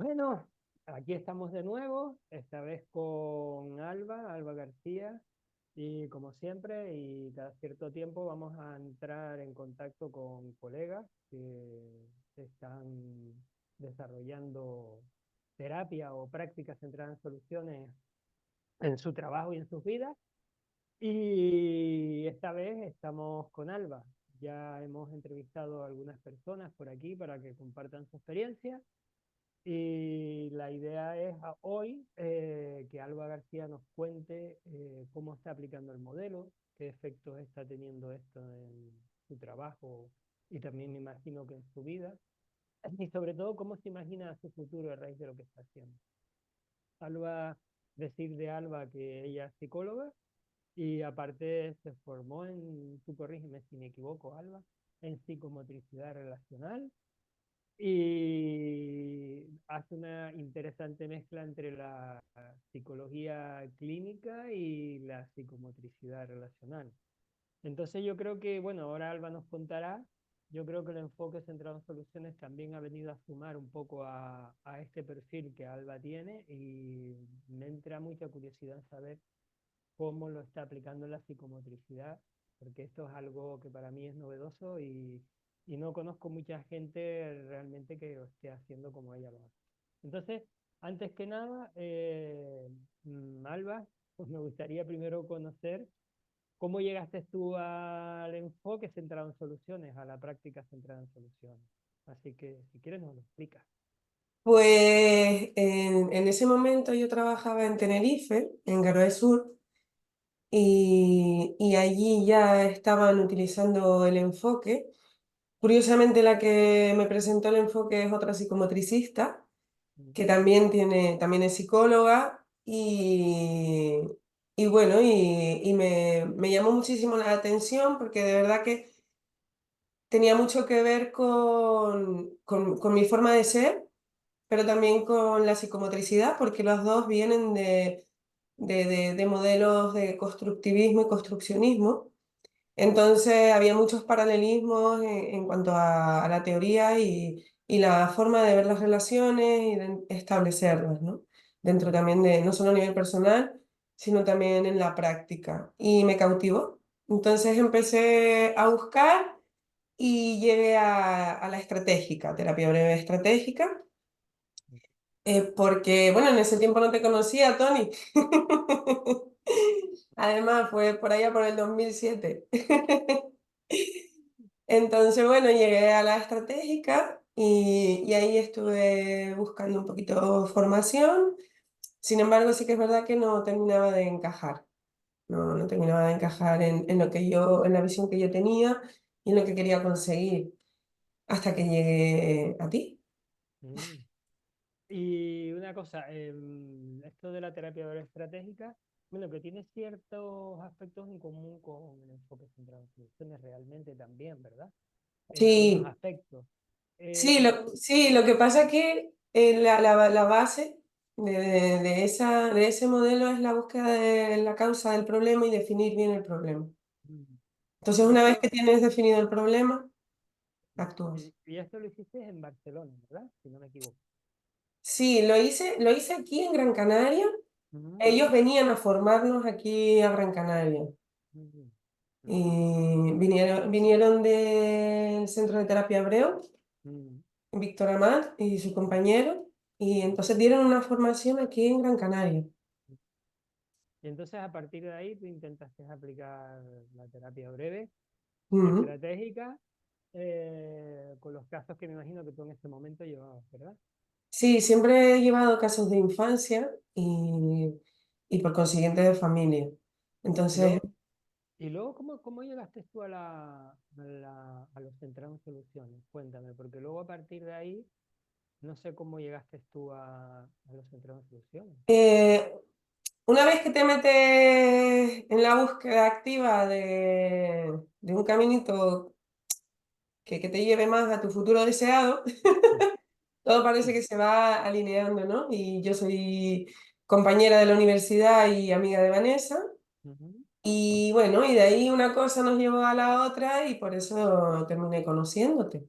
Bueno, aquí estamos de nuevo, esta vez con Alba García, y como siempre, y cada cierto tiempo vamos a entrar en contacto con colegas que están desarrollando terapia o prácticas centradas en soluciones en su trabajo y en sus vidas. Y esta vez estamos con Alba. Ya hemos entrevistado a algunas personas por aquí para que compartan su experiencia. Y la idea es hoy que Alba García nos cuente cómo está aplicando el modelo, qué efectos está teniendo esto en su trabajo y también me imagino que en su vida, y sobre todo cómo se imagina su futuro a raíz de lo que está haciendo. Alba, decir de Alba que ella es psicóloga y aparte se formó en, tú corrígeme si me equivoco, Alba, en psicomotricidad relacional y hace una interesante mezcla entre la psicología clínica y la psicomotricidad relacional. Entonces yo creo que, bueno, ahora Alba nos contará, yo creo que el enfoque centrado en soluciones también ha venido a sumar un poco a este perfil que Alba tiene y me entra mucha curiosidad en saber cómo lo está aplicando en la psicomotricidad, porque esto es algo que para mí es novedoso y no conozco mucha gente realmente que lo esté haciendo como ella lo hace. Entonces, antes que nada, Alba, pues me gustaría primero conocer cómo llegaste tú al enfoque centrado en soluciones, a la práctica centrada en soluciones. Así que, si quieres, nos lo explicas. Pues en ese momento yo trabajaba en Tenerife, en Garoe Sur, y allí ya estaban utilizando el enfoque. Curiosamente, la que me presentó el enfoque es otra psicomotricista, que Ujú, también es psicóloga, y bueno, me llamó muchísimo la atención porque de verdad que tenía mucho que ver con mi forma de ser, pero también con la psicomotricidad, porque los dos vienen de modelos de constructivismo y construccionismo. Entonces había muchos paralelismos en cuanto a la teoría y la forma de ver las relaciones y de establecerlas, ¿no? Dentro también de, no solo a nivel personal, sino también en la práctica. Y me cautivó. Entonces empecé a buscar y llegué a la estratégica, terapia breve estratégica, porque, bueno, en ese tiempo no te conocía, Tony. Además, fue por allá por el 2007. Entonces, bueno, llegué a la estratégica y ahí estuve buscando un poquito formación. Sin embargo, sí que es verdad que no terminaba de encajar. No terminaba de encajar en lo que yo, en la visión que yo tenía y en lo que quería conseguir hasta que llegué a ti. ujú. Y una cosa, esto de la terapia breve estratégica, bueno, que tiene ciertos aspectos en común con el enfoque centrado en soluciones realmente también, ¿verdad? En algunos Sí, aspectos. Esto, sí, lo que pasa es que la base de ese modelo es la búsqueda de la causa del problema y definir bien el problema. mm, Entonces, una vez esto, que tienes definido el problema, actúas. y esto lo hiciste en Barcelona, ¿verdad? Si no me equivoco. Sí, lo hice aquí en Gran Canaria. Ujú, Ellos venían a formarnos aquí a Gran Canaria. ujú, ujú, Y vinieron del Centro de Terapia Hebreo, ujú, Víctor Amat y su compañero, y entonces dieron una formación aquí en Gran Canaria. ujú. Y entonces a partir de ahí tú intentaste aplicar la terapia breve, Ujú. estratégica, con los casos que me imagino que tú en este momento llevabas, ¿verdad? Sí, siempre he llevado casos de infancia y por consiguiente de familia. Y Entonces, luego, ¿cómo llegaste tú a los centrados en soluciones? Cuéntame, porque luego a partir de ahí, no sé cómo llegaste tú a los centrados en soluciones. eh, una vez que te metes en la búsqueda activa de un caminito que te lleve más a tu futuro deseado, todo parece que se va alineando, ¿no? Y yo soy compañera de la universidad y amiga de Vanessa. Ujú. Y bueno, y de ahí una cosa nos llevó a la otra y por eso terminé conociéndote.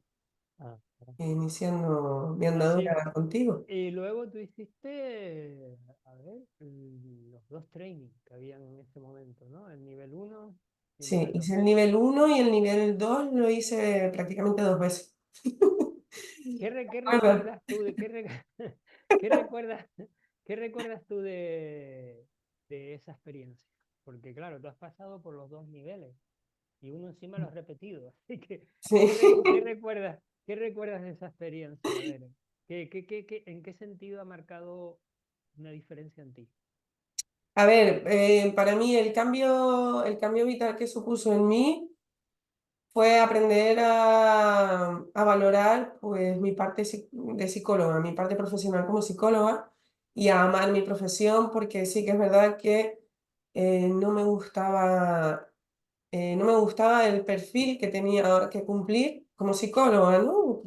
Ah, iniciando mi Y sí, andadura contigo. y luego tú hiciste, a ver, los dos trainings que habían en ese momento, ¿no? El nivel uno y el Sí, nivel 2. hice el nivel 1 y el nivel 2 lo hice prácticamente 2 veces. ¿Qué Bueno, recuerdas tú de qué recuerdas, qué recuerdas tú de esa experiencia? Porque claro, tú has pasado por los dos niveles y uno encima lo has repetido. Así que, sí. qué recuerdas de esa experiencia? A ver, ¿en qué sentido ha marcado una diferencia en ti? A ver, para mí el cambio vital que supuso en mí fue aprender a valorar pues, mi parte de psicóloga, mi parte profesional como psicóloga y a amar mi profesión, porque sí que es verdad que no me gustaba, no me gustaba el perfil que tenía que cumplir como psicóloga, ¿no?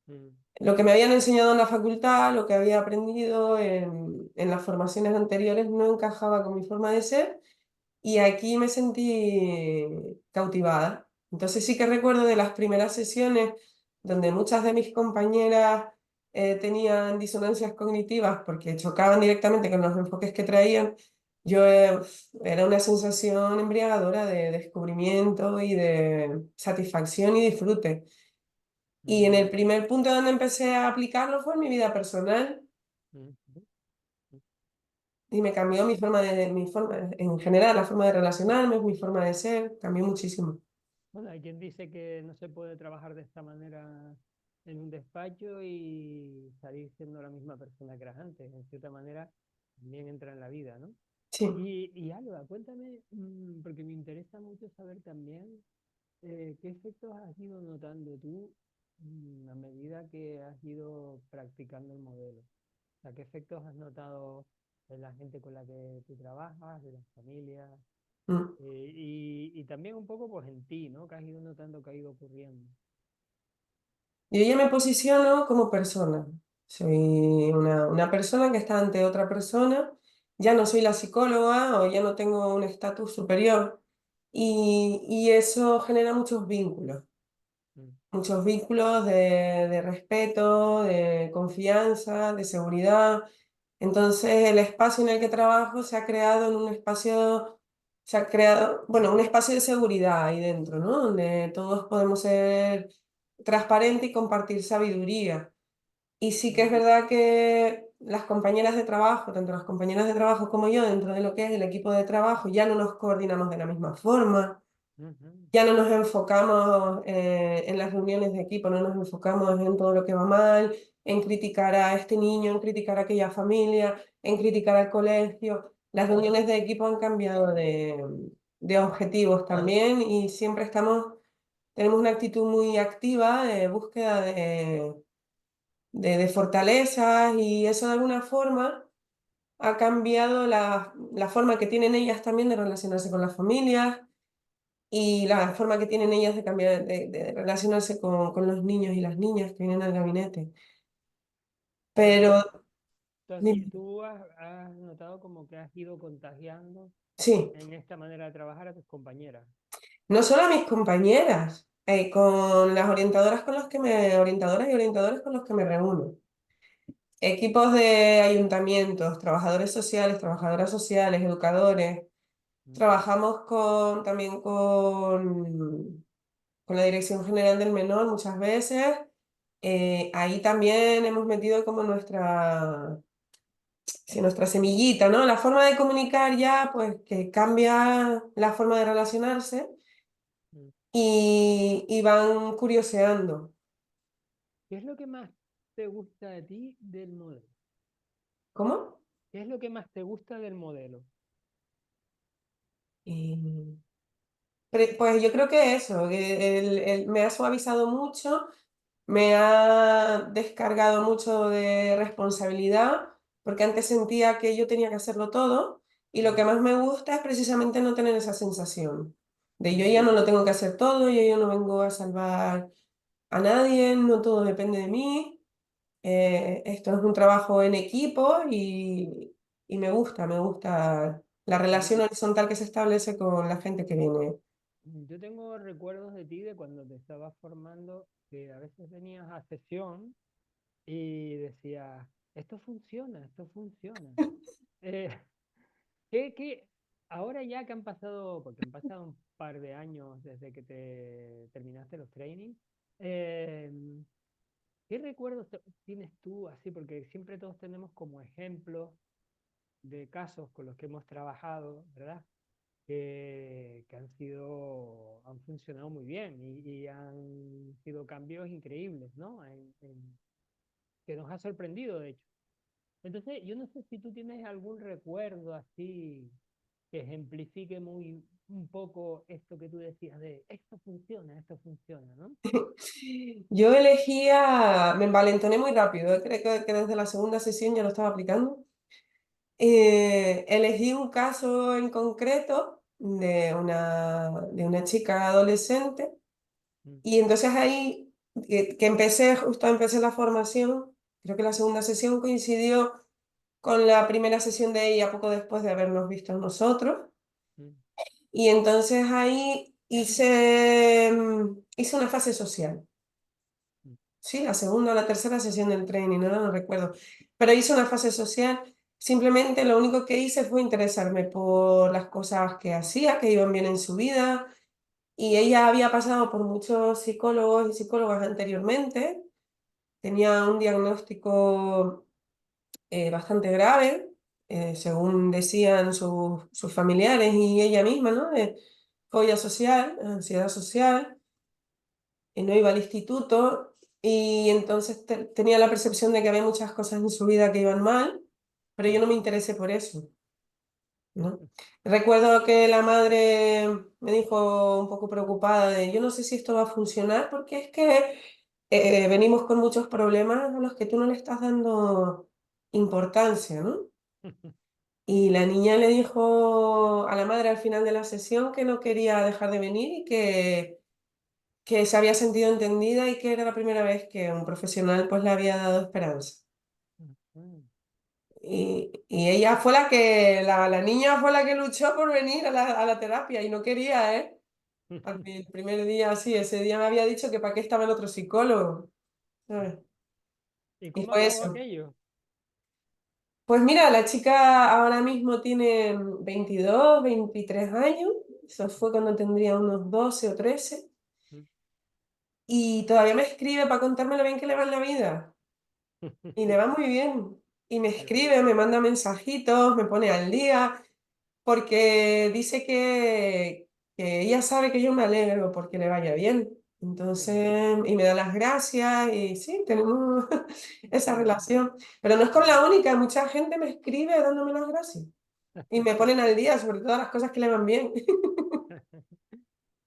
Mm, Lo que me habían enseñado en la facultad, lo que había aprendido en las formaciones anteriores no encajaba con mi forma de ser y aquí me sentí cautivada. Entonces sí que recuerdo de las primeras sesiones donde muchas de mis compañeras tenían disonancias cognitivas porque chocaban directamente con los enfoques que traían. Yo era una sensación embriagadora de descubrimiento y de satisfacción y disfrute. Y en mm, el primer punto donde empecé a aplicarlo fue en mi vida personal mm, mm. y me cambió mi forma, en general, la forma de relacionarme, mi forma de ser, cambió muchísimo. Bueno, hay quien dice que no se puede trabajar de esta manera en un despacho y salir siendo la misma persona que eras antes. En cierta manera, también entra en la vida, ¿no? Sí. Y Alba, cuéntame, porque me interesa mucho saber también qué efectos has ido notando tú a medida que has ido practicando el modelo. O sea, qué efectos has notado en la gente con la que tú trabajas, de las familias, Mm. y también un poco pues en ti, ¿no? Que has ido notando que ha ido ocurriendo. Yo ya me posiciono como persona. Soy una persona que está ante otra persona. Ya no soy la psicóloga o ya no tengo un estatus superior. Y eso genera Mm, muchos vínculos de respeto, de confianza, de seguridad. Entonces, el espacio en el que trabajo se ha creado en un espacio, se ha creado, bueno, un espacio de seguridad ahí dentro, ¿no? Donde todos podemos ser transparentes y compartir sabiduría. Y sí que es mm, verdad que las compañeras de trabajo, tanto las compañeras de trabajo como yo, dentro de lo que es el equipo de trabajo, ya no nos coordinamos de la misma forma, ujú, ya no nos enfocamos en las reuniones de equipo, no nos enfocamos en todo lo que va mal, en criticar a este niño, en criticar a aquella familia, en criticar al colegio. Las reuniones de equipo han cambiado de objetivos también y siempre tenemos una actitud muy activa de búsqueda de fortalezas y eso de alguna forma ha cambiado la forma que tienen ellas también de relacionarse con las familias y la forma que tienen ellas de cambiar, de relacionarse con los niños y las niñas que vienen al gabinete. O sea, Pero tú has notado como que has ido contagiando sí, en esta manera de trabajar a tus compañeras. no solo a mis compañeras, con las orientadoras orientadoras y orientadores con los que me reúno. Equipos de ayuntamientos, trabajadores sociales, trabajadoras sociales, educadores. Mm, Trabajamos también con la Dirección General del Menor muchas veces. Ahí también hemos metido como sí, nuestra semillita, ¿no? La forma de comunicar ya, pues que cambia la forma de relacionarse mm. y van curioseando. ¿Qué es lo que más te gusta de ti del modelo? ¿Cómo? ¿Qué es lo que más te gusta del modelo? Eh, pues yo creo que eso, que me ha suavizado mucho. Me ha descargado mucho de responsabilidad, porque antes sentía que yo tenía que hacerlo todo, y lo Mm, que más me gusta es precisamente no tener esa sensación de yo ya mm, no lo tengo que hacer todo, yo ya no vengo a salvar a nadie, no todo depende de mí. Esto es un trabajo en equipo y me gusta la mm. relación horizontal que se establece con la gente que viene. Yo tengo recuerdos de ti de cuando te estabas formando, que a veces venías a sesión y decías, esto funciona, esto funciona. Eh, que ahora ya que han pasado, porque han pasado un par de años desde que te terminaste los trainings, eh, ¿qué recuerdos tienes tú así? Porque siempre todos tenemos como ejemplos de casos con los que hemos trabajado, ¿verdad? Que han funcionado muy bien y han sido cambios increíbles, ¿no? Que nos ha sorprendido, de hecho. Entonces, yo no sé si tú tienes algún recuerdo así que ejemplifique muy un poco esto que tú decías de esto funciona, ¿no? Yo elegía, me envalentoné muy rápido, creo que desde la segunda sesión ya lo estaba aplicando. Elegí un caso en concreto de una chica adolescente Mm, y entonces ahí que empecé, justo empecé la formación, creo que la segunda sesión coincidió con la primera sesión de ella poco después de habernos visto nosotros. mm, Y entonces ahí hice una fase social. mm, Sí, la segunda o la tercera sesión del training, no lo recuerdo. Pero hice una fase social. Simplemente lo único que hice fue interesarme por las cosas que hacía, que iban bien en su vida. Y ella había pasado por muchos psicólogos y psicólogas anteriormente. Tenía un diagnóstico bastante grave, según decían sus familiares y ella misma, ¿no? Fobia social, ansiedad social, no iba al instituto y entonces tenía la percepción de que había muchas cosas en su vida que iban mal, pero yo mm, no me interesé por eso, ¿no? Recuerdo que la madre me dijo un poco preocupada de, yo no sé si esto va a funcionar porque es que venimos con muchos problemas a los que tú no le estás dando importancia, ¿no? Y la niña le dijo a la madre al final de la sesión que no quería dejar de venir y que se había sentido entendida y que era la primera vez que un profesional pues le había dado esperanza. mm, mm. Y ella fue la niña fue la que luchó por venir a la terapia y no quería, ¿eh? El primer día, sí, ese día me había dicho que para qué estaba el otro psicólogo, ¿sabes? ¿Y Y cómo fue acabó eso. aquello? Pues mira, la chica ahora mismo tiene 22, 23 años, eso fue cuando tendría unos 12 o 13, Mm. y todavía me escribe para contarme lo bien que le va en la vida. Y le va muy bien. Y me Qué bueno, escribe, me manda mensajitos, me pone al día, porque dice que ella sabe que yo me alegro porque le vaya bien. qué bueno. Entonces, y me da las gracias y sí, tenemos esa Mm, relación. Pero no es qué con bueno. la única, mucha gente me escribe dándome las gracias. Y me ponen al día sobre todas las cosas que le van bien.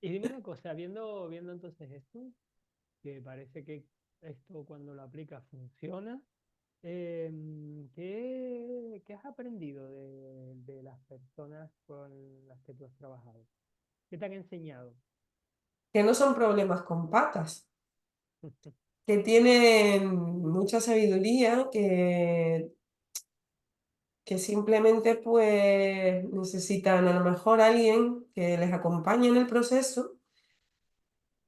Y dime una cosa, viendo entonces esto, que parece que esto cuando lo aplicas funciona, ¿qué has aprendido de las personas con las que tú has trabajado? ¿Qué te han enseñado? Que no son problemas con patas, que tienen mucha sabiduría, que simplemente pues necesitan a lo mejor alguien que les acompañe en el proceso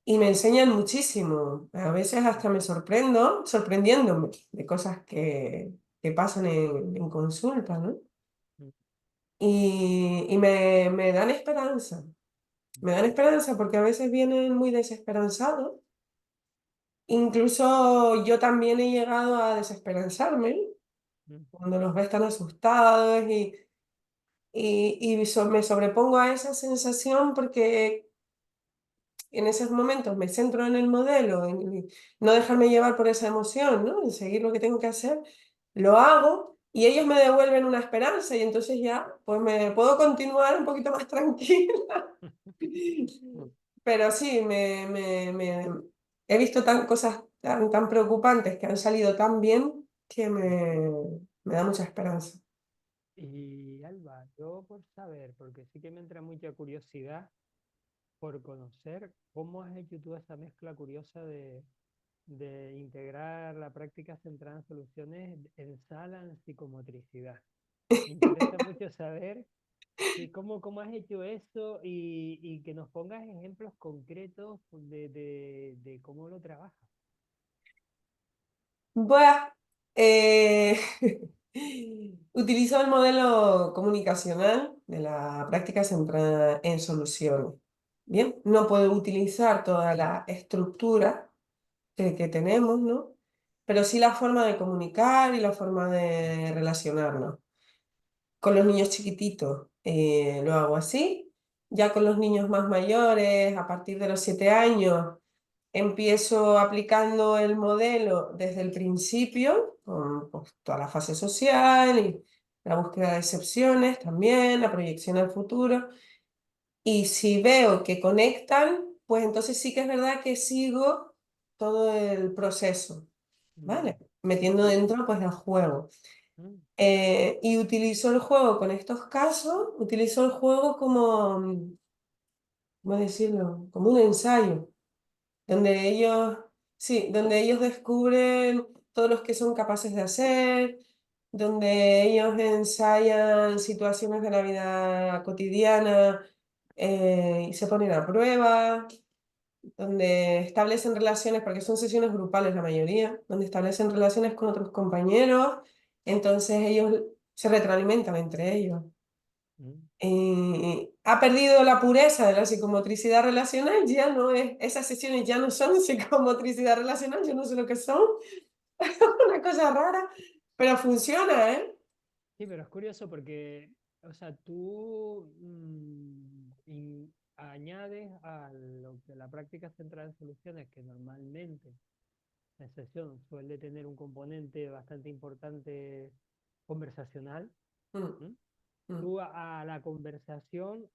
y me enseñan muchísimo. A veces hasta me sorprendo, sorprendiéndome de cosas que pasan en consulta, ¿no? Y me dan esperanza. Me dan esperanza porque a veces vienen muy desesperanzados. Incluso yo también he llegado a desesperanzarme cuando los ves tan asustados me sobrepongo a esa sensación porque en esos momentos me centro en el modelo, en no dejarme llevar por esa emoción, ¿no? En seguir lo que tengo que hacer, lo hago y ellos me devuelven una esperanza y entonces ya pues me puedo continuar un poquito más tranquila. Pero sí, he visto cosas tan preocupantes que han salido tan bien que me da mucha esperanza. Y Alba, yo por saber, porque sí que me entra mucha curiosidad por conocer cómo has hecho tú esa mezcla curiosa de integrar la práctica centrada en soluciones en sala en psicomotricidad. Me interesa mucho saber. Sí, ¿cómo has hecho eso? Y que nos pongas ejemplos concretos de cómo lo trabajas. Buah, eh, utilizo el modelo comunicacional de la práctica centrada en soluciones. Bien, no puedo utilizar toda la estructura que tenemos, ¿no? Pero sí la forma de comunicar y la forma de relacionarnos. Con los niños chiquititos lo hago así. Ya con los niños más mayores, a partir de los 7 años, empiezo aplicando el modelo desde el principio, con pues, toda la fase social y la búsqueda de excepciones también, la proyección al futuro. Y si veo que conectan, pues entonces sí que es verdad que sigo todo el proceso, Mm, ¿vale? Metiendo dentro pues el juego. mm, Y utilizo el juego con estos casos, utilizo el juego como, ¿cómo decirlo? Como un ensayo donde ellos, sí, donde ellos descubren todos los que son capaces de hacer, donde ellos ensayan situaciones de la vida cotidiana y se ponen a prueba, donde establecen relaciones, porque son sesiones grupales la mayoría, donde establecen relaciones con otros compañeros, entonces ellos se retroalimentan entre ellos. mm. Ha perdido la pureza de la psicomotricidad relacional, ya no es, esas sesiones ya no son psicomotricidad relacional, yo no sé lo que son, una cosa rara, pero funciona, ¿eh? Sí, pero es curioso porque, o sea, tú añades a lo que la práctica centrada en soluciones, que normalmente la sesión suele tener un componente bastante importante conversacional. Mm, ¿M? mm, Tú a la conversación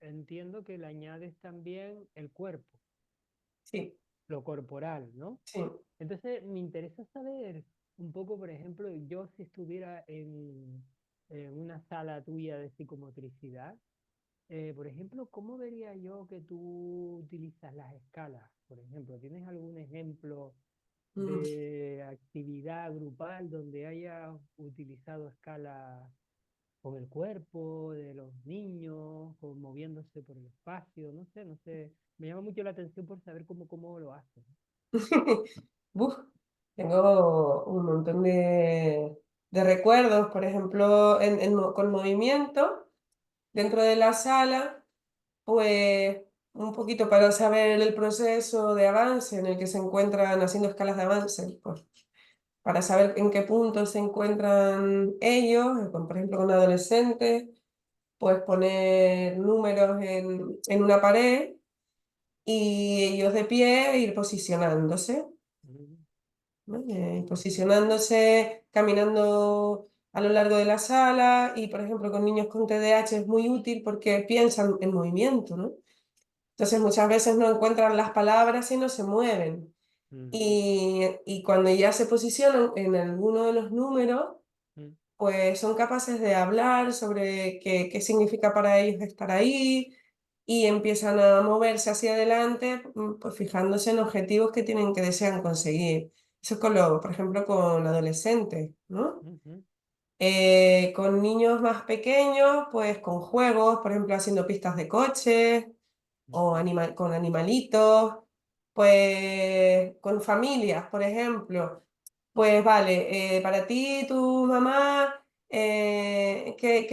entiendo que le añades también el cuerpo, sí, lo corporal, ¿no? sí. Entonces, me interesa saber un poco, por ejemplo, yo si estuviera en una sala tuya de psicomotricidad, por ejemplo, ¿cómo vería yo que tú utilizas las escalas? Por ejemplo, ¿tienes algún ejemplo Mm. de actividad grupal donde haya utilizado escalas con el cuerpo de los niños, o moviéndose por el espacio? No sé. Me llama mucho la atención por saber cómo lo haces. Buf, tengo un montón de recuerdos, por ejemplo, con movimiento dentro de la sala. Pues un poquito para saber el proceso de avance en el que se encuentran haciendo escalas de avance, pues para saber en qué punto se encuentran ellos, por ejemplo con adolescentes, pues poner números en una pared y ellos de pie ir posicionándose, Mm, ¿no? Posicionándose, caminando a lo largo de la sala y, por ejemplo, con niños con TDAH es muy útil porque piensan en movimiento, ¿no? Entonces muchas veces no encuentran las palabras y no se mueven. mm, Y cuando ya se posicionan en alguno de los números, mm, pues son capaces de hablar sobre qué significa para ellos estar ahí y empiezan a moverse hacia adelante, pues fijándose en objetivos que desean conseguir. Eso es por ejemplo, con adolescentes, ¿no? mm, mm, Con niños más pequeños, pues con juegos, por ejemplo, haciendo pistas de coches o mm, con animalitos, pues con familias, por ejemplo. Pues vale, para ti, tu mamá, qué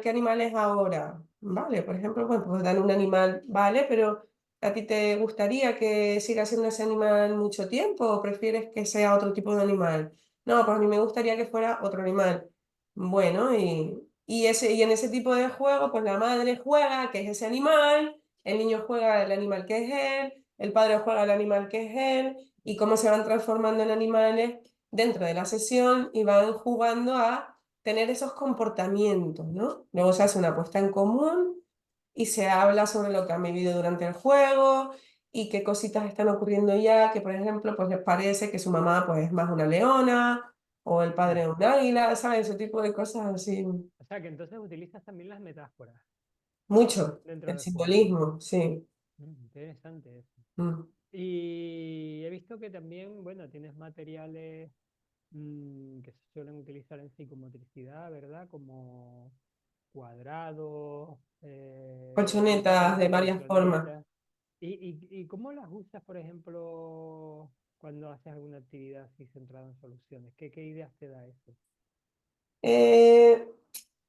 animal es ahora? Vale, por ejemplo, bueno, pues dan un animal, vale, pero ¿a ti te gustaría que siga siendo ese animal mucho tiempo o prefieres que sea otro tipo de animal? No, pues a mí me gustaría que fuera otro animal. Bueno, y en ese tipo de juego, pues la madre juega, que es ese animal, el niño juega el animal que es él, el padre juega el animal que es él, y cómo se van transformando en animales dentro de la sesión y van jugando a tener esos comportamientos, ¿no? Luego se hace una puesta en común y se habla sobre lo que han vivido durante el juego y qué cositas están ocurriendo ya, que por ejemplo, pues les parece que su mamá pues es más una leona o el mm. padre un águila, ¿sabes? Ese tipo de cosas así. O sea, que entonces utilizas también las metáforas Mucho, dentro el del juego. simbolismo, sí. Interesante eso. Mm. Y he visto que también, bueno, tienes materiales que se suelen utilizar en psicomotricidad, ¿verdad? Como cuadrados, otro Colchonetas tipo de de varias formas. colchonetas. ¿Y cómo las usas, por ejemplo, cuando haces alguna actividad así centrada en soluciones? ¿Qué ideas te da eso? Eh,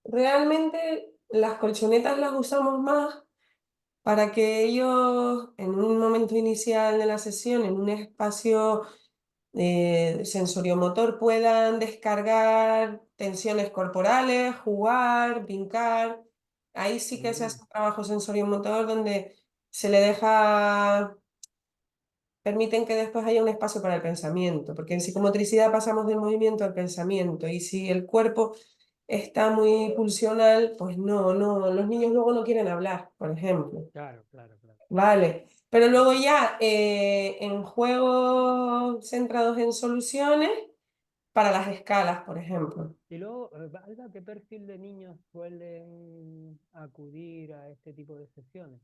Realmente las colchonetas las usamos más para que ellos en un momento inicial de la sesión, en un espacio sensoriomotor, puedan descargar tensiones corporales, jugar, brincar. Ahí sí que se Mm, hace un trabajo sensoriomotor donde se le deja, permiten que después haya un espacio para el pensamiento, porque en psicomotricidad pasamos del movimiento al pensamiento y si el cuerpo está muy pulsional, pues no, los niños luego no quieren hablar, por ejemplo. claro, claro, claro. Vale, pero luego ya en juegos centrados en soluciones, para las escalas, por ejemplo. Y luego, Alba, ¿qué perfil de niños suelen acudir a este tipo de sesiones?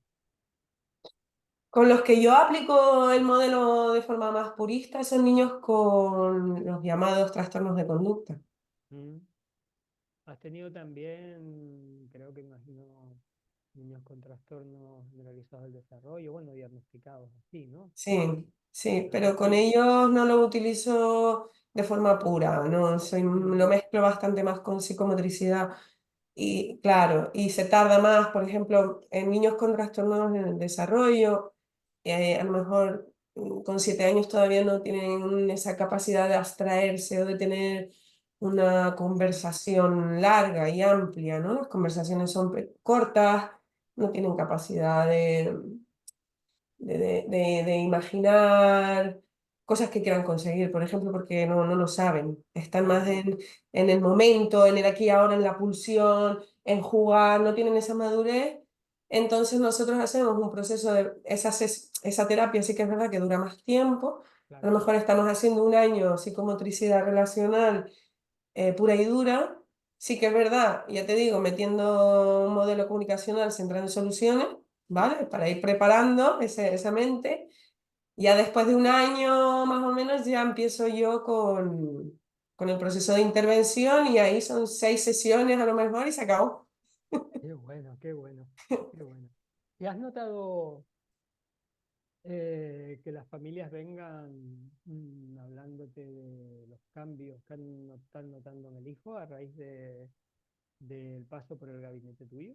Con los que yo aplico el modelo de forma más purista son niños con los llamados trastornos de conducta. Mm. Has tenido también, creo que imagino, niños con trastornos generalizados del desarrollo, bueno, diagnosticados así, ¿no? Sí, sí, Ajá. pero con ellos no lo utilizo de forma pura, no, lo Mm, mezclo bastante más con psicomotricidad. Y claro, y se tarda más, por ejemplo, en niños con trastornos en el desarrollo, a lo mejor con 7 años todavía no tienen esa capacidad de abstraerse o de tener una conversación larga y amplia, ¿no? Las conversaciones son cortas, no tienen capacidad de imaginar cosas que quieran conseguir, por ejemplo, porque no lo saben. Están más mm, en el momento, en el aquí y ahora, en la pulsión, en jugar, no tienen esa madurez. Entonces nosotros hacemos un proceso de esa terapia, sí que es verdad que dura más tiempo. A lo claro. mejor estamos haciendo un año psicomotricidad relacional pura y dura. Sí que es verdad, ya te digo, metiendo un modelo comunicacional centrado en soluciones, ¿vale? Para ir preparando esa mente. Ya después de un año más o menos ya empiezo yo con el proceso de intervención y ahí son 6 sesiones a lo mejor y se acabó. Qué bueno, qué bueno, qué bueno. ¿Y has notado que las familias vengan hablándote de los cambios que están notando en el hijo a raíz del paso por el gabinete tuyo?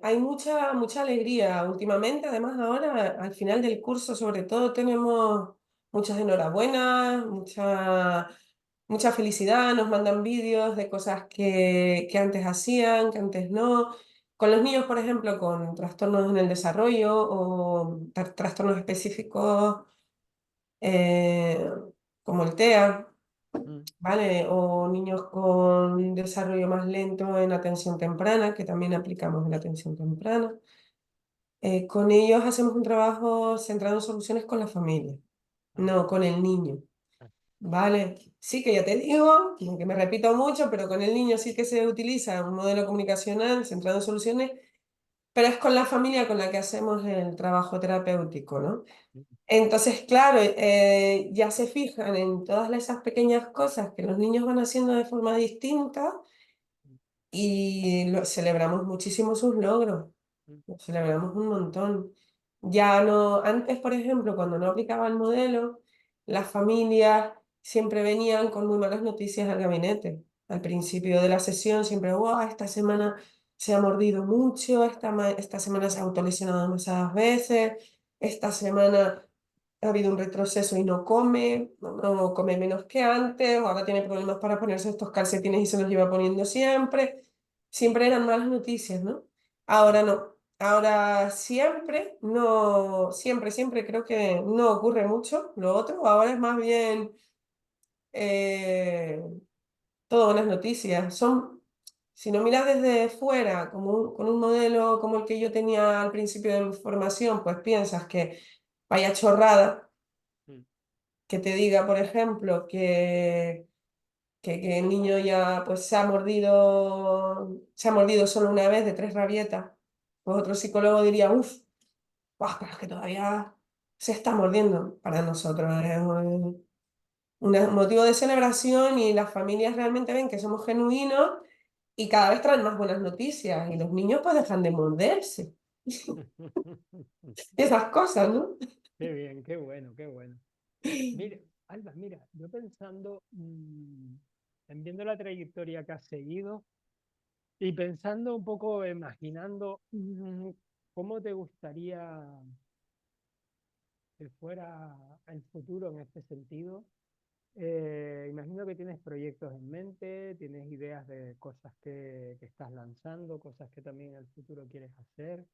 Hay mucha alegría últimamente, además ahora al final del curso sobre todo tenemos muchas enhorabuenas, mucha felicidad, nos mandan vídeos de cosas que antes hacían, que antes no. Con los niños, por ejemplo, con trastornos en el desarrollo o trastornos específicos eh, como el TEA, Mm, ¿vale? O niños con desarrollo más lento en atención temprana, que también aplicamos en la atención temprana. Con ellos hacemos un trabajo centrado en soluciones con la familia, ah, no con el niño. ah, Vale, sí que ya te digo, que me repito mucho, pero con el niño sí que se utiliza un modelo comunicacional centrado en soluciones, pero es con la familia con la que hacemos el trabajo terapéutico, ¿no? mm, Entonces, claro, ya se fijan en todas esas pequeñas cosas que los niños van haciendo de forma distinta mm, y celebramos muchísimo sus logros. mm, Lo celebramos un montón. Ya no, antes, por ejemplo, cuando no aplicaba el modelo, las familias siempre venían con muy malas noticias al gabinete. Al principio de la sesión siempre, wow, esta semana se ha mordido mucho, esta semana se ha autolesionado demasiadas veces, esta semana ha habido un retroceso y no come, no come menos que antes, o ahora tiene problemas para ponerse estos calcetines y se los lleva poniendo siempre. Siempre eran malas noticias, ¿no? mm, Ahora no. Ahora siempre, no, siempre creo que no ocurre mucho. Lo otro ahora es más bien eh, todo buenas noticias. Si no miras desde fuera, con un modelo como el que yo tenía al principio de mi formación, pues piensas que vaya chorrada, mm, que te diga, por ejemplo, que el niño ya pues se ha mordido solo una vez de 3 rabietas. Pues otro psicólogo diría, uff, pero es que todavía se está mordiendo. Para nosotros es un motivo de celebración y las familias realmente ven que somos genuinos y cada vez traen más buenas noticias y los niños pues dejan de morderse. Esas cosas, ¿no? Qué bien, qué bueno, qué bueno. Mira, Alba, mira, yo pensando, en viendo la trayectoria que has seguido y pensando un poco, imaginando cómo te gustaría que fuera el futuro en este sentido. Imagino que tienes proyectos en mente, tienes ideas de cosas que estás lanzando, cosas que también en el futuro quieres hacer.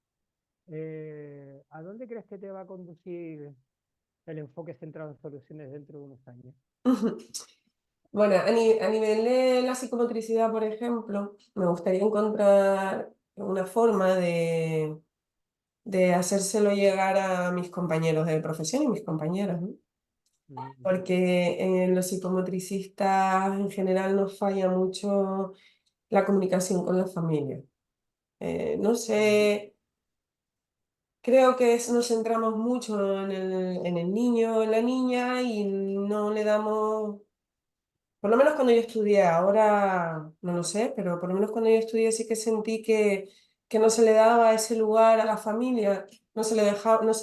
¿A dónde crees que te va a conducir el enfoque centrado en soluciones dentro de unos años? Bueno, a nivel de la psicomotricidad, por ejemplo, me gustaría encontrar una forma de hacérselo llegar a mis compañeros de profesión y mis compañeras, ¿no? Mm, Porque en los psicomotricistas en general nos falla mucho la comunicación con la familia. No mm, sé, creo que nos centramos mucho en el niño, en la niña y no le damos, por lo menos cuando yo estudié, ahora no lo sé, pero por lo menos cuando yo estudié sí que sentí que no se le daba ese lugar a la familia, no se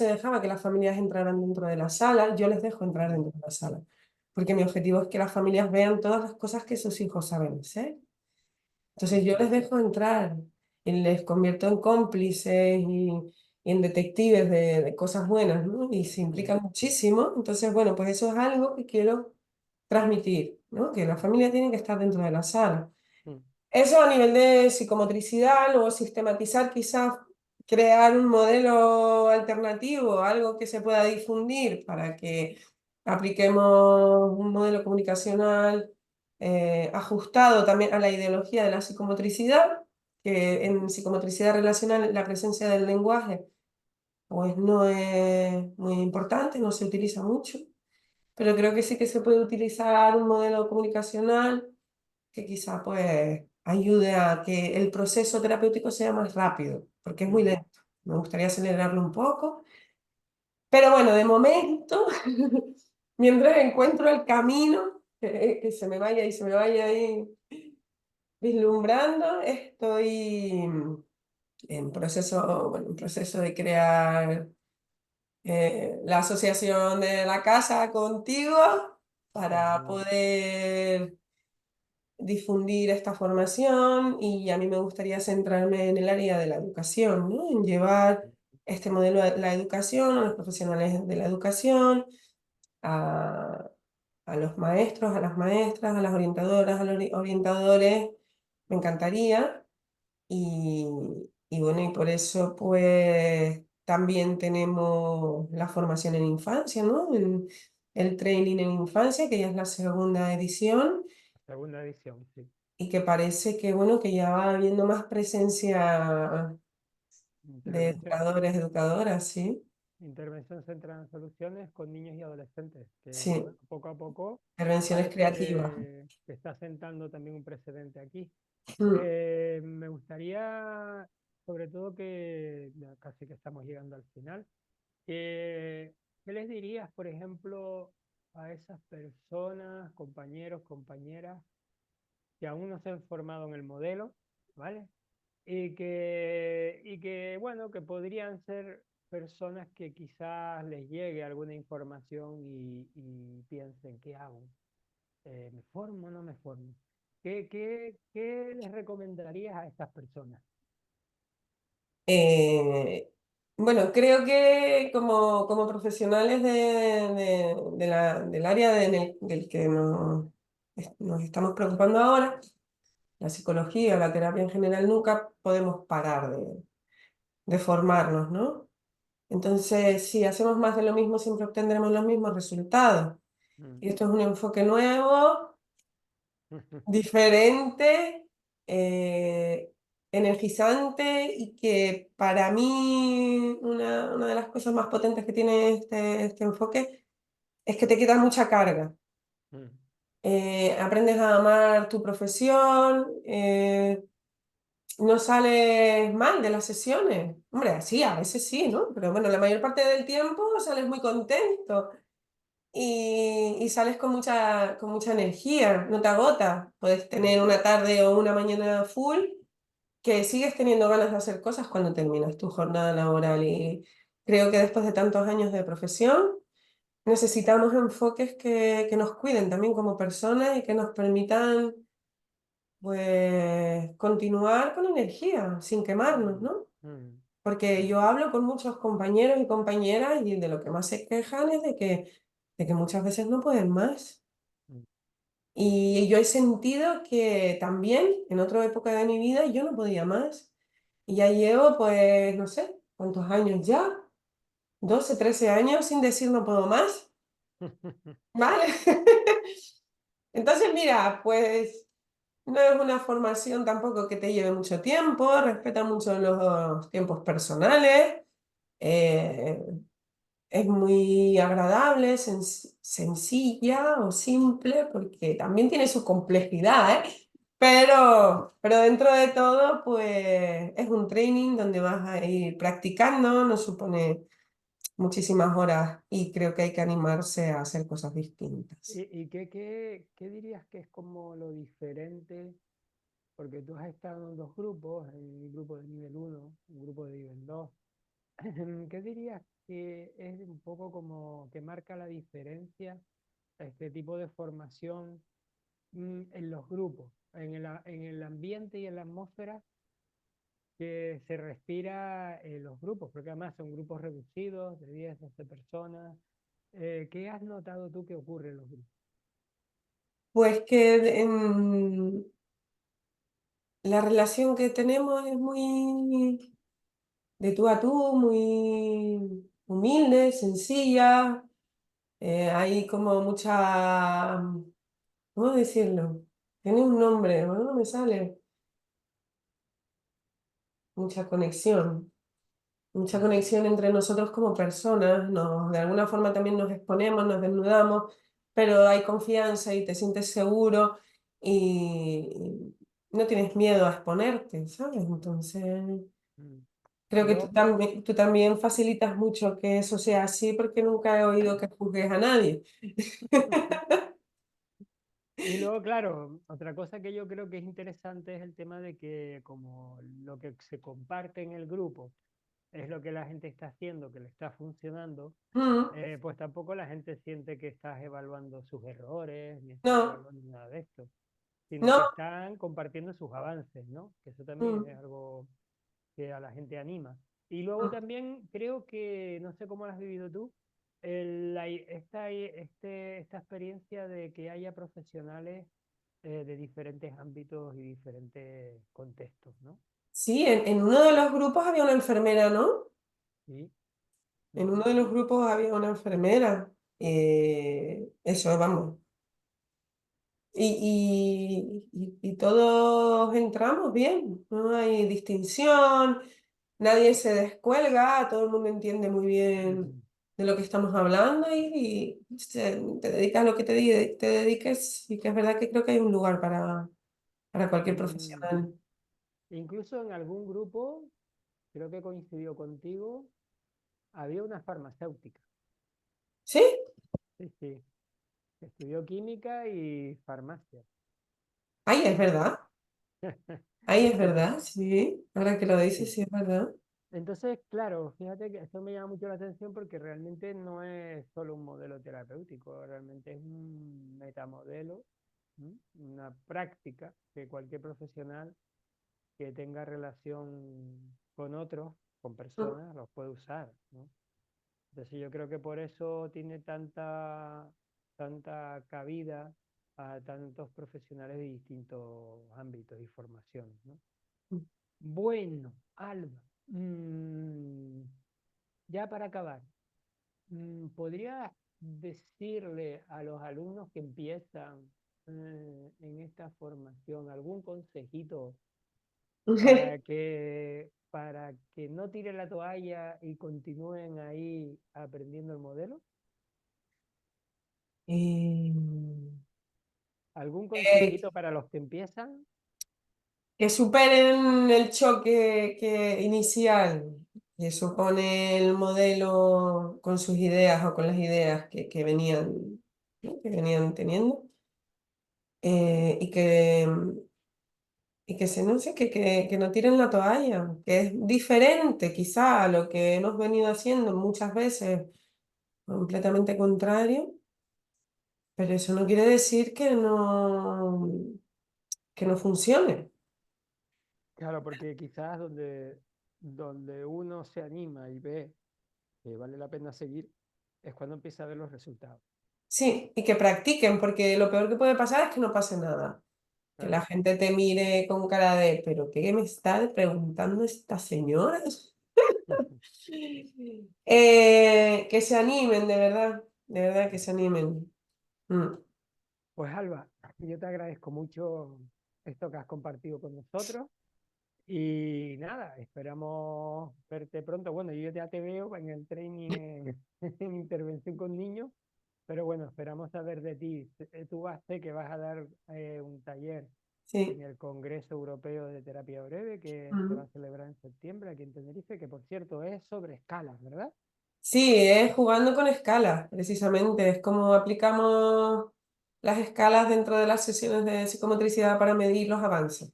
dejaba que las familias entraran dentro de la sala, yo les dejo entrar mm, dentro de la sala, porque mi objetivo es que las familias vean todas las cosas que sus hijos saben hacer. Entonces yo les ujú, dejo entrar y les convierto en cómplices y en detectives de cosas buenas, ¿no? Y se mm, implican muchísimo. Entonces, bueno, pues eso es algo que quiero transmitir, ¿no? Que la familia tiene que estar dentro de la sala. mm, Eso a nivel de psicomotricidad, luego sistematizar, quizás crear un modelo alternativo, algo que se pueda difundir para que apliquemos un modelo comunicacional ajustado también a la ideología de la psicomotricidad, que en psicomotricidad relacional la presencia del lenguaje pues no es muy importante, no se utiliza mucho, pero creo que sí que se puede utilizar un modelo comunicacional que quizá pues ayude a que el proceso terapéutico sea más rápido, porque es muy mm, lento. Me gustaría acelerarlo un poco, pero bueno, de momento, mientras encuentro el camino, que se me vaya y se me vaya ahí vislumbrando, estoy en proceso de crear la asociación de la casa contigo para ujú, poder difundir esta formación y a mí me gustaría centrarme en el área de la educación, ¿no? En llevar este modelo de la educación a los profesionales de la educación, a, a los maestros, a las maestras, a las orientadoras, a los orientadores. Me encantaría y, y bueno, y por eso pues también tenemos la formación en infancia, ¿no? El training en infancia, que ya es la segunda edición Segunda edición, sí. y que parece que, bueno, que ya va habiendo más presencia de Intervención, educadores, educadoras, ¿sí? intervención centrada en soluciones con niños y adolescentes, que Sí, bueno, poco a poco intervenciones parece creativas. que está sentando también un precedente aquí. Mm. Me gustaría, sobre todo que ya casi que estamos llegando al final, ¿qué les dirías, por ejemplo, a esas personas, compañeros, compañeras, que aún no se han formado en el modelo, ¿vale? Bueno, que podrían ser personas que quizás les llegue alguna información y piensen, ¿qué hago? ¿Me formo o no me formo? ¿Qué les recomendarías a estas personas? Eh, bueno, creo que como profesionales del área del que nos estamos preocupando ahora, la psicología, la terapia en general, nunca podemos parar de formarnos, ¿no? Entonces, si hacemos más de lo mismo, siempre obtendremos los mismos resultados. Mm. Y esto es un enfoque nuevo, diferente, eh, energizante y que para mí una de las cosas más potentes que tiene este enfoque es que te quita mucha carga. Mm, Aprendes a amar tu profesión, no sales mal de las sesiones. Hombre, sí, a veces sí, ¿no? Pero bueno, la mayor parte del tiempo sales muy contento. y sales con mucha energía, no te agota. Puedes mm, tener una tarde o una mañana full que sigues teniendo ganas de hacer cosas cuando terminas tu jornada laboral. Y creo que después de tantos años de profesión, necesitamos enfoques que nos cuiden también como personas y que nos permitan pues continuar con energía, sin quemarnos, mm, ¿no? mm, Porque yo hablo con muchos compañeros y compañeras y de lo que más se quejan es de que muchas veces no pueden más. mm, Y yo he sentido que también en otra época de mi vida yo no podía más. Y ya llevo, pues, no sé, ¿cuántos años ya? 12 13 años sin decir no puedo más. ¿Vale? Entonces, mira, pues no es una formación tampoco que te lleve mucho tiempo, respeta mucho los tiempos personales. eh, Es muy agradable, sencilla o simple, porque también tiene su complejidad, ¿eh? Pero dentro de todo, pues es un training donde vas a ir practicando, no supone muchísimas horas y creo que hay que animarse a hacer cosas distintas. ¿Y qué dirías que es como lo diferente? Porque tú has estado en dos grupos, en un grupo de nivel uno, un grupo de nivel 2. ¿Qué dirías que es un poco como que marca la diferencia este tipo de formación en los grupos, en el ambiente y en la atmósfera que se respira en los grupos? Porque además son grupos reducidos de 10 12 personas. ¿Qué has notado tú que ocurre en los grupos? Pues que la relación que tenemos es muy de tú a tú, muy humilde, sencilla. Hay como mucha, ¿cómo decirlo? Tiene un nombre, bueno, no me sale. Mucha conexión. Mucha Mm, conexión entre nosotros como personas. De alguna forma también nos exponemos, nos desnudamos, pero hay confianza y te sientes seguro y no tienes miedo a exponerte, ¿sabes? Entonces, mm. creo Y que luego, tú también facilitas mucho que eso sea así porque nunca he oído que juzgues a nadie. y luego, claro, otra cosa que yo creo que es interesante es el tema de que como lo que se comparte en el grupo es lo que la gente está haciendo, que le está funcionando, Mm, pues tampoco la gente siente que estás evaluando sus errores, ni estás no, evaluando nada de esto, sino no. que están compartiendo sus avances, ¿no? Que eso también es Mm, algo que a la gente anima. Y luego mm. también creo que, no sé cómo lo has vivido tú, esta experiencia de que haya profesionales de diferentes ámbitos y diferentes contextos, ¿no? Sí, en uno de los grupos había una enfermera, ¿no? Sí. En uno Ujú, de los grupos había una enfermera. Eso, vamos. Y todos entramos bien, no hay distinción, nadie se descuelga, todo el mundo entiende muy bien ujú. de lo que estamos hablando y te dedicas a lo que te dediques y que es verdad que creo que hay un lugar para cualquier Mm, profesional. Incluso en algún grupo, creo que coincidió contigo, había una farmacéutica. ¿Sí? Sí, sí, que estudió química y farmacia. Ahí es Entonces, verdad, ahí es verdad, sí. Ahora que lo dices, sí. sí es verdad. Entonces, claro, fíjate que esto me llama mucho la atención porque realmente no es solo un modelo terapéutico, realmente es un metamodelo, ¿m? Una práctica que cualquier profesional que tenga relación con otros, con Mm, personas, los puede usar, ¿no? Entonces yo creo que por eso tiene tanta cabida a tantos profesionales de distintos ámbitos y formaciones, ¿no? mm. Bueno, Alba, ya para acabar, ¿podrías decirle a los alumnos que empiezan en esta formación algún consejito para que no tiren la toalla y continúen ahí aprendiendo el modelo? Eh, ¿Algún eh, consejito para los que empiezan? que superen el choque inicial que supone el modelo con sus ideas o con las ideas que venían. ¿no? Que venían teniendo, y que se no sé, que no tiren la toalla, que es diferente quizá a lo que hemos venido haciendo muchas veces, completamente contrario, pero eso no quiere decir que no funcione. Claro, porque quizás donde uno se anima y ve que vale la pena seguir, es cuando empieza a ver los resultados. Sí, y que practiquen, porque lo peor que puede pasar es que no pase nada. Que la Claro. gente te mire con cara de, ¿pero qué me está preguntando esta señora? Que se animen, de verdad que se animen. Mm. Pues Alba, yo te agradezco mucho esto que has compartido con nosotros y nada, esperamos verte pronto. Bueno, yo ya te veo en el training en intervención con niños, pero bueno, esperamos saber de ti. Tú sé que vas a dar un taller en Sí. el Congreso Europeo de Terapia Breve que se va Mm. a celebrar en septiembre aquí en Tenerife, que por cierto es sobre escalas, ¿verdad? Sí, es jugando con escalas, precisamente. Es como aplicamos las escalas dentro de las sesiones de psicomotricidad para medir los avances,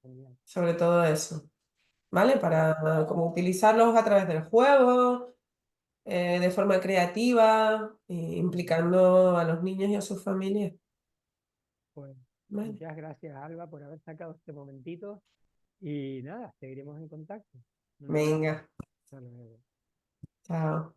Genial. sobre todo eso, ¿vale? Pues, Para como utilizarlos a través del juego, de forma creativa, implicando a los niños y a sus familias. pues ¿Vale? muchas gracias, Alba, por haber sacado este momentito. Y nada, seguiremos en contacto. Un abrazo. Venga, Hasta luego. chao.